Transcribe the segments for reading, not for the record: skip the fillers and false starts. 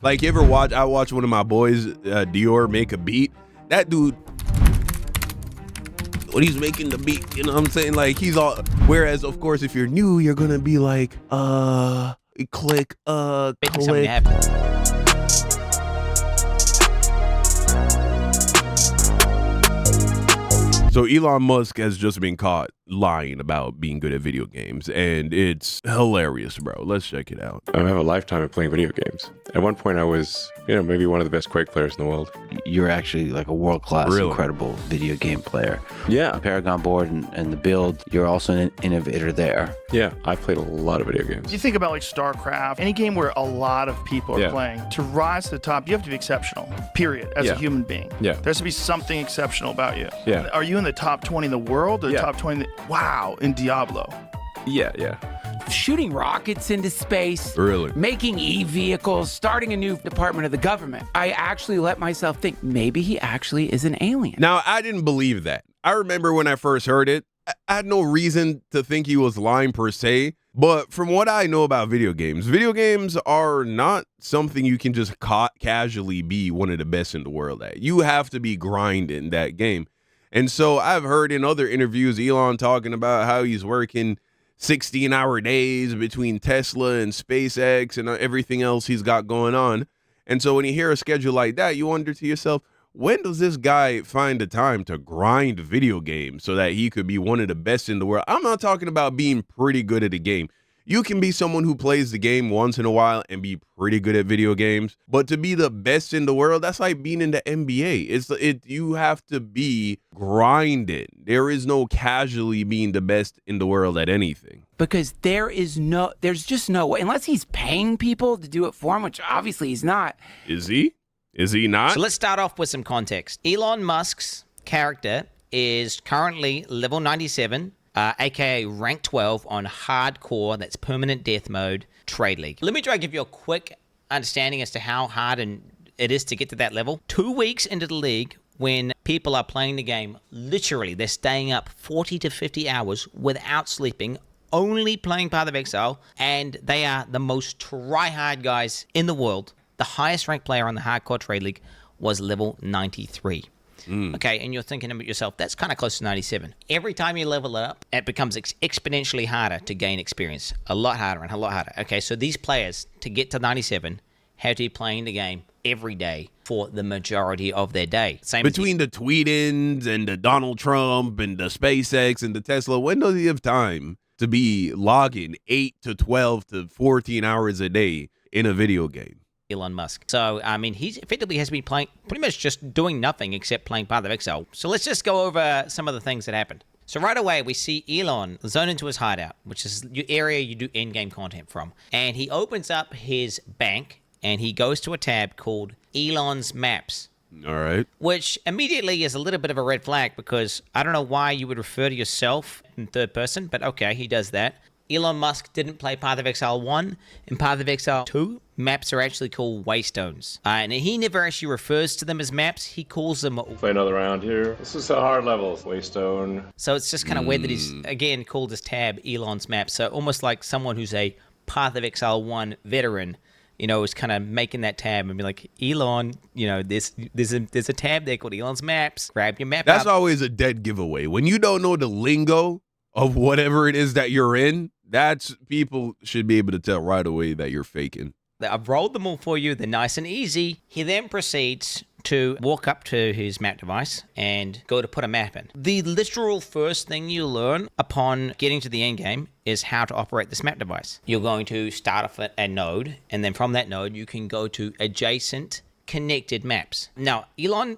Like, you ever watch, I watch one of my boys, Dior, make a beat. That dude, when he's making the beat, you know what I'm saying? Like, he's all, whereas, of course, if you're new, you're gonna be like, click. So Elon Musk has just been caught lying about being good at video games, and it's hilarious, bro. Let's check it out. I have a lifetime of playing video games. At one point, I was, maybe one of the best Quake players in the world. You're actually like a world-class, incredible video game player. Yeah. The Paragon board and the build, you're also an innovator there. Yeah, I've played a lot of video games. You think about like StarCraft, any game where a lot of people are playing, to rise to the top, you have to be exceptional, period, as a human being. Yeah. There has to be something exceptional about you. Yeah. Are you in the top 20 in the world or the top 20? Wow, in Diablo. Yeah. Shooting rockets into space, Really? making e-vehicles, starting a new department of the government. I actually let myself think maybe he actually is an alien. Now, I didn't believe that. I remember when I first heard it, I had no reason to think he was lying per se. But from what I know about video games are not something you can just casually be one of the best in the world at. You have to be grinding that game. And so I've heard in other interviews, Elon talking about how he's working 16-hour days between Tesla and SpaceX and everything else he's got going on. And so when you hear a schedule like that, you wonder to yourself, when does this guy find the time to grind video games so that he could be one of the best in the world? I'm not talking about being pretty good at a game. You can be someone who plays the game once in a while and be pretty good at video games, but to be the best in the world, that's like being in the NBA. You have to be grinded. There is no casually being the best in the world at anything. Because there's just no way, unless he's paying people to do it for him, which obviously he's not. Is he? Is he not? So let's start off with some context. Elon Musk's character is currently level 97. aka rank 12 on hardcore, that's permanent death mode, Trade League. Let me try to give you a quick understanding as to how hard it is to get to that level. 2 weeks into the league, when people are playing the game, literally they're staying up 40 to 50 hours without sleeping, only playing Path of Exile, and they are the most try-hard guys in the world. The highest ranked player on the hardcore Trade League was level 93. Okay, and you're thinking about yourself, that's kind of close to 97. Every time you level it up, it becomes exponentially harder to gain experience. A lot harder and a lot harder. Okay, so these players, to get to 97, have to be playing the game every day for the majority of their day. Same between the tweet-ins and the Donald Trump and the SpaceX and the Tesla, when does he have time to be logging 8 to 12 to 14 hours a day in a video game? Elon Musk. So, I mean, he effectively has been playing, pretty much just doing nothing except playing Path of Exile. So let's just go over some of the things that happened. So right away, we see Elon zone into his hideout, which is the area you do in-game content from. And he opens up his bank, and he goes to a tab called Elon's Maps. All right. Which immediately is a little bit of a red flag, because I don't know why you would refer to yourself in third person, but okay, he does that. Elon Musk didn't play Path of Exile 1. In Path of Exile 2, maps are actually called waystones. And he never actually refers to them as maps. He calls them... Play another round here. This is a hard level. Waystone. So it's just kind of weird that he's, again, called his tab Elon's Maps. So almost like someone who's a Path of Exile 1 veteran, is kind of making that tab and be like, Elon, there's a tab there called Elon's Maps. Grab your map That's out. always a dead giveaway. When you don't know the lingo of whatever it is that you're in, people should be able to tell right away that you're faking. I've rolled them all for you. They're nice and easy. He then proceeds to walk up to his map device and go to put a map in. The literal first thing you learn upon getting to the end game is how to operate this map device. You're going to start off at a node, and then from that node, you can go to adjacent connected maps. Now, Elon,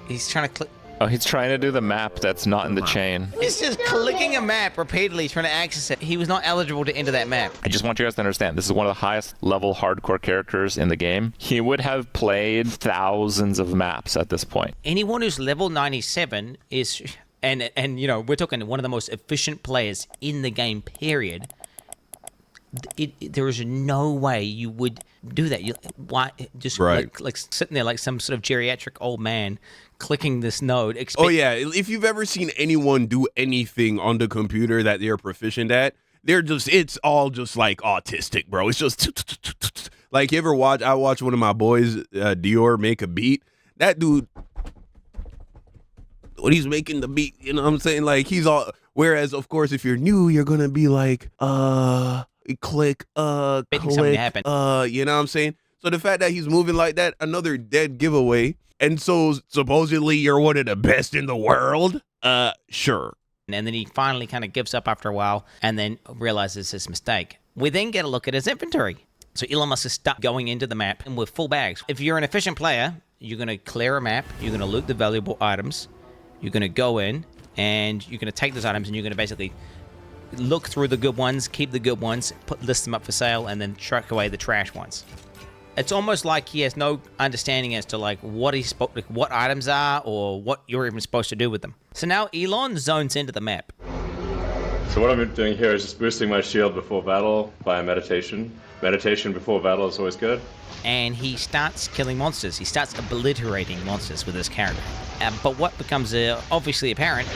he's trying to click. Oh, he's trying to do the map that's not in the chain. He's just clicking a map repeatedly, trying to access it. He was not eligible to enter that map. I just want you guys to understand, this is one of the highest level hardcore characters in the game. He would have played thousands of maps at this point. Anyone who's level 97 is, and we're talking one of the most efficient players in the game, period. There is no way you would do that. Why just right. like sitting there like some sort of geriatric old man clicking this node. Oh yeah, if you've ever seen anyone do anything on the computer that they're proficient at, it's all just like autistic, bro. It's just Like, you ever watch? I watch one of my boys, Dior, make a beat. That dude, when he's making the beat, you know what I'm saying? Like, he's all. Whereas, of course, if you're new, you're gonna be like, click, Something to happen. you know what I'm saying? So the fact that he's moving like that, another dead giveaway. And so supposedly you're one of the best in the world. Sure. And then he finally kind of gives up after a while and then realizes his mistake. We then get a look at his inventory. So Elon Musk is stuck going into the map and with full bags. If you're an efficient player, you're going to clear a map, you're going to loot the valuable items, you're going to go in, and you're going to take those items and you're going to basically look through the good ones, keep the good ones, list them up for sale, and then truck away the trash ones. It's almost like he has no understanding as to like what items are or what you're even supposed to do with them. So now Elon zones into the map. So what I'm doing here is just boosting my shield before battle by meditation. Meditation before battle is always good. And he starts killing monsters. He starts obliterating monsters with his character. But what becomes obviously apparent...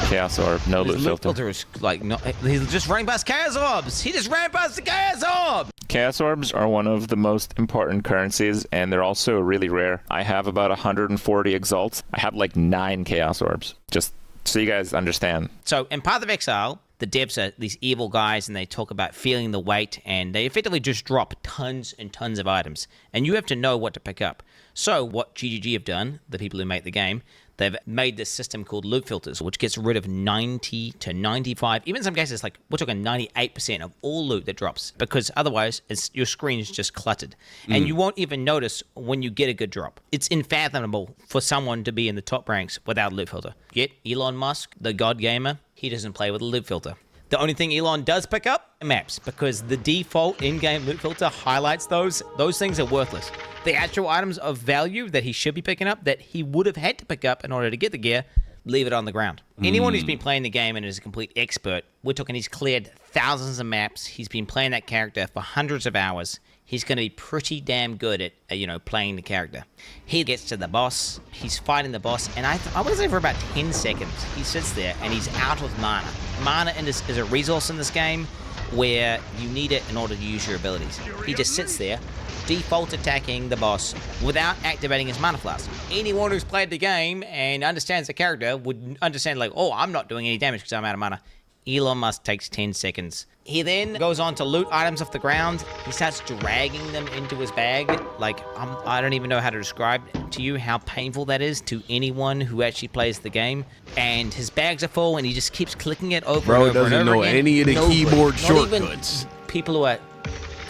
Chaos Orb, no loot filter. Is like, no, he's just running past Chaos Orbs. He just ran past the Chaos Orb. Chaos Orbs are one of the most important currencies, and they're also really rare. I have about 140 Exalts. I have like 9 Chaos Orbs, just so you guys understand. So in Path of Exile, the devs are these evil guys, and they talk about feeling the weight, and they effectively just drop tons and tons of items, and you have to know what to pick up. So what GGG have done, the people who make the game, they've made this system called loot filters, which gets rid of 90 to 95, even in some cases, like we're talking 98% of all loot that drops, because otherwise your screen is just cluttered. And you won't even notice when you get a good drop. It's unfathomable for someone to be in the top ranks without a loot filter. Yet Elon Musk, the god gamer, he doesn't play with a loot filter. The only thing Elon does pick up are maps, because the default in-game loot filter highlights those. Those things are worthless. The actual items of value that he should be picking up, that he would have had to pick up in order to get the gear, leave it on the ground. Anyone who's been playing the game and is a complete expert, we're talking he's cleared thousands of maps, he's been playing that character for hundreds of hours, he's going to be pretty damn good at, playing the character. He gets to the boss, he's fighting the boss, and I want to say for about 10 seconds, he sits there and he's out of mana. Mana is a resource in this game where you need it in order to use your abilities. He just sits there, default attacking the boss without activating his mana flask. Anyone who's played the game and understands the character would understand, like, oh, I'm not doing any damage because I'm out of mana. Elon Musk takes 10 seconds. He then goes on to loot items off the ground. He starts dragging them into his bag. Like, I don't even know how to describe to you how painful that is to anyone who actually plays the game. And his bags are full, and he just keeps clicking it over and over and over again. Bro doesn't know any of the keyboard shortcuts. People who are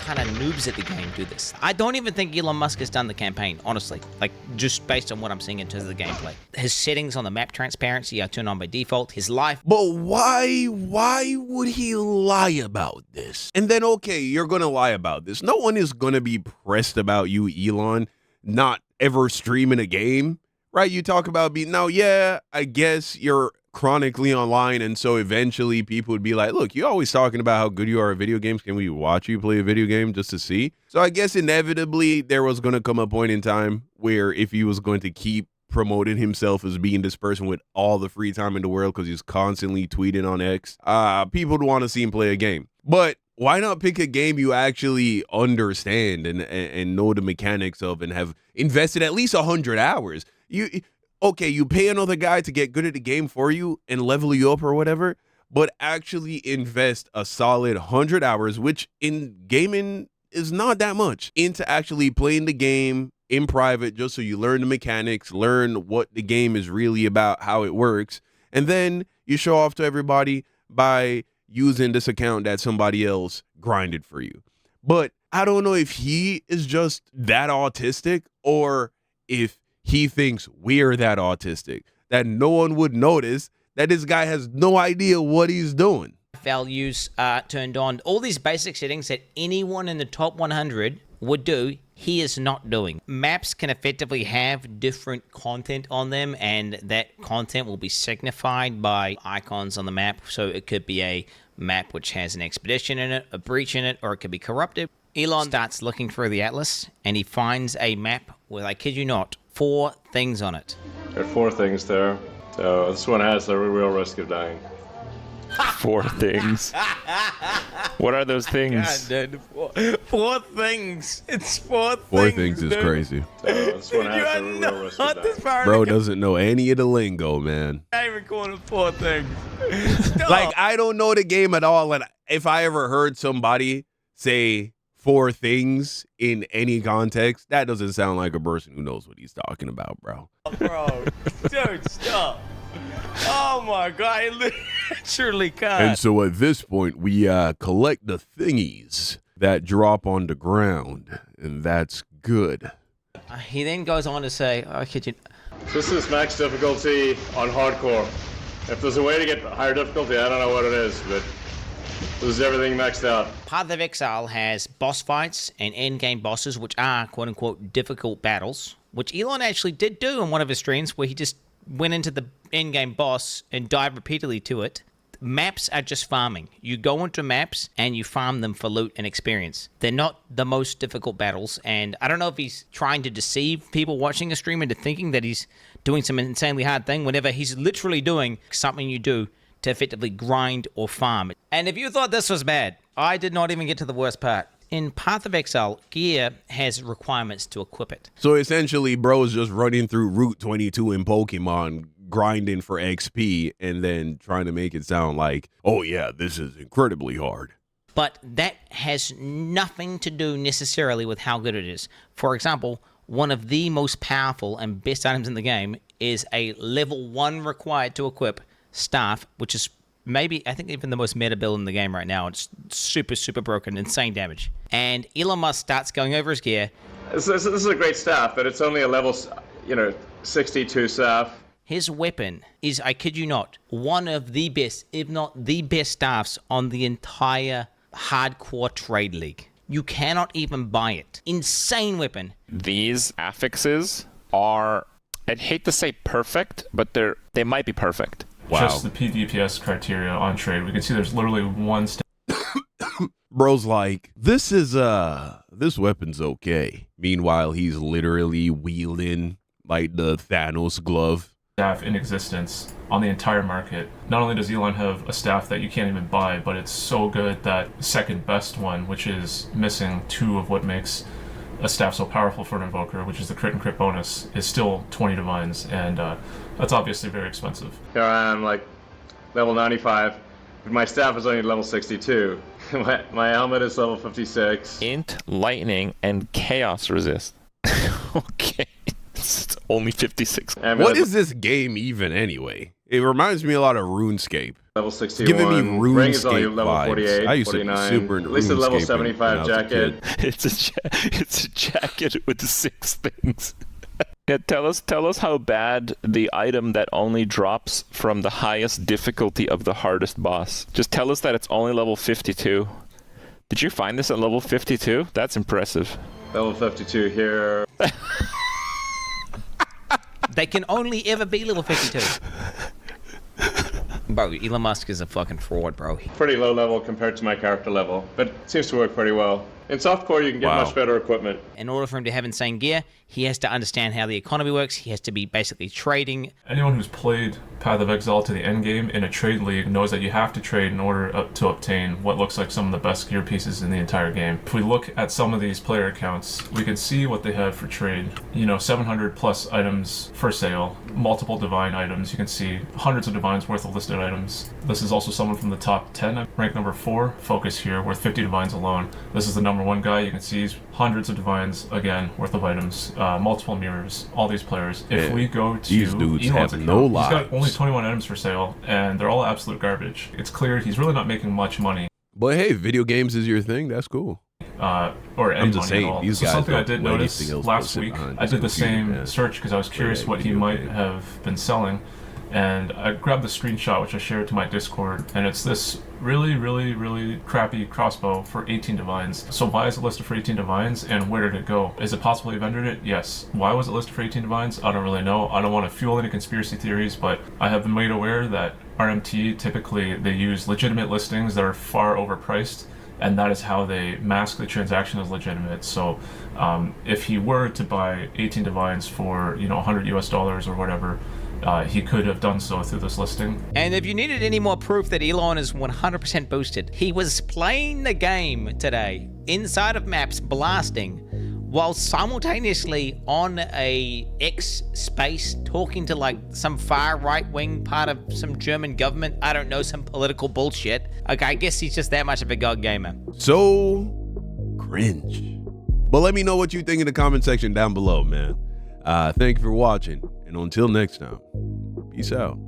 kind of noobs at the game do this. I don't even think Elon Musk has done the campaign, honestly. Like, just based on what I'm seeing in terms of the gameplay. His settings on the map transparency are turned on by default. His life. But why would he lie about this? And then, okay, you're going to lie about this. No one is going to be pressed about you, Elon, not ever streaming a game, right? You talk about I guess you're chronically online, and so eventually people would be like, look, you're always talking about how good you are at video games. Can we watch you play a video game just to see? So I guess inevitably there was going to come a point in time where if he was going to keep promoting himself as being this person with all the free time in the world because he's constantly tweeting on X, people would want to see him play a game. But why not pick a game you actually understand and know the mechanics of and have invested at least 100 hours? Okay, you pay another guy to get good at the game for you and level you up or whatever, but actually invest a solid 100 hours, which in gaming is not that much, into actually playing the game in private just so you learn the mechanics, learn what the game is really about, how it works, and then you show off to everybody by using this account that somebody else grinded for you. But I don't know if he is just that autistic or if he thinks we're that autistic, that no one would notice that this guy has no idea what he's doing. Values turned on. All these basic settings that anyone in the top 100 would do, he is not doing. Maps can effectively have different content on them, and that content will be signified by icons on the map. So it could be a map which has an expedition in it, a breach in it, or it could be corrupted. Elon starts looking through the atlas, and he finds a map with, I kid you not, 4 things on it. There are 4 things there. So this one has a real risk of dying. 4 things. What are those things? God, dude, four things. It's four things. 4 things is dude. crazy. So this one You has are a real risk not of this dying. far. Bro doesn't know any of the lingo, man. I even calling 4 things. Stop. Like, I don't know the game at all. And if I ever heard somebody say 4 things in any context, that doesn't sound like a person who knows what he's talking about, bro. Bro, dude, stop. Oh my God, I literally can't. And so at this point, we collect the thingies that drop on the ground, and that's good. He then goes on to say, "I kid you." This is max difficulty on hardcore. If there's a way to get higher difficulty, I don't know what it is, but this is everything maxed out. Path of Exile has boss fights and end-game bosses, which are quote-unquote difficult battles, which Elon actually did do in one of his streams, where he just went into the end-game boss and died repeatedly to it. Maps are just farming. You go into maps and you farm them for loot and experience. They're not the most difficult battles, and I don't know if he's trying to deceive people watching a stream into thinking that he's doing some insanely hard thing, whenever he's literally doing something you do to effectively grind or farm. And if you thought this was bad, I did not even get to the worst part. In Path of Exile, gear has requirements to equip it. So essentially, bro's just running through Route 22 in Pokemon, grinding for XP, and then trying to make it sound like, oh yeah, this is incredibly hard. But that has nothing to do necessarily with how good it is. For example, one of the most powerful and best items in the game is a level 1 required to equip staff, which is maybe, I think, even the most meta build in the game right now. It's super, super broken, insane damage. And Elon Musk starts going over his gear. This is a great staff, but it's only a level, 62 staff. His weapon is, I kid you not, one of the best, if not the best staffs on the entire hardcore trade league. You cannot even buy it. Insane weapon. These affixes are, I'd hate to say perfect, but they might be perfect. Wow. Just the PvPS criteria on trade. We can see there's literally one Bro's like, this weapon's okay. Meanwhile, he's literally wielding like the Thanos glove. staff in existence on the entire market. Not only does Elon have a staff that you can't even buy, but it's so good that second best one, which is missing 2 of what makes a staff so powerful for an invoker, which is the crit and crit bonus, is still 20 divines, and that's obviously very expensive. Here I am, like, level 95. But my staff is only level 62. my helmet is level 56. Int, lightning, and chaos resist. Okay. It's only 56. What is this game even anyway? It reminds me a lot of RuneScape. Level 61. Giving me Ring is only RuneScape level vibes. 48, I used to be 49. super into At least a level RuneScape 75 when I was a jacket. kid. It's a jacket with 6 things. Yeah, tell us how bad the item that only drops from the highest difficulty of the hardest boss. Just tell us that it's only level 52. Did you find this at level 52? That's impressive. Level 52 here. They can only ever be level 52. Bro, Elon Musk is a fucking fraud, bro. Pretty low level compared to my character level, but it seems to work pretty well. In softcore, you can get much better equipment. In order for him to have insane gear, he has to understand how the economy works. He has to be basically trading. Anyone who's played Path of Exile to the end game in a trade league knows that you have to trade in order to obtain what looks like some of the best gear pieces in the entire game. If we look at some of these player accounts, we can see what they have for trade. 700 plus items for sale, multiple divine items. You can see hundreds of divines worth of listed items. This is also someone from the top 10, ranked number 4, Focus here, worth 50 divines alone. This is the number 1 guy. You can see he's hundreds of divines, again, worth of items, multiple mirrors, all these players. If we go to these dudes Elon's have account, no he's got lives. only 21 items for sale, and they're all absolute garbage. It's clear he's really not making much money. But hey, video games is your thing. That's cool. Or any I'm just money saying, at all. these So guys something I don't did do notice anything else but last sit week, behind I this did the computer, same man. search because I was curious what he video might game. have been selling. And I grabbed the screenshot, which I shared to my Discord, and it's this really, really, really crappy crossbow for 18 divines. So why is it listed for 18 divines, and where did it go? Is it possible he vendored it? Yes. Why was it listed for 18 divines? I don't really know. I don't want to fuel any conspiracy theories, but I have been made aware that RMT, typically they use legitimate listings that are far overpriced, and that is how they mask the transaction as legitimate. So if he were to buy 18 divines for $100 US or whatever, he could have done so through this listing. And if you needed any more proof that Elon is 100% boosted, he was playing the game today inside of maps blasting while simultaneously on a X space talking to like some far right wing part of some German government. I don't know, some political bullshit. Okay, I guess he's just that much of a god gamer. So cringe. But let me know what you think in the comment section down below, man. Thank you for watching, and until next time, peace out.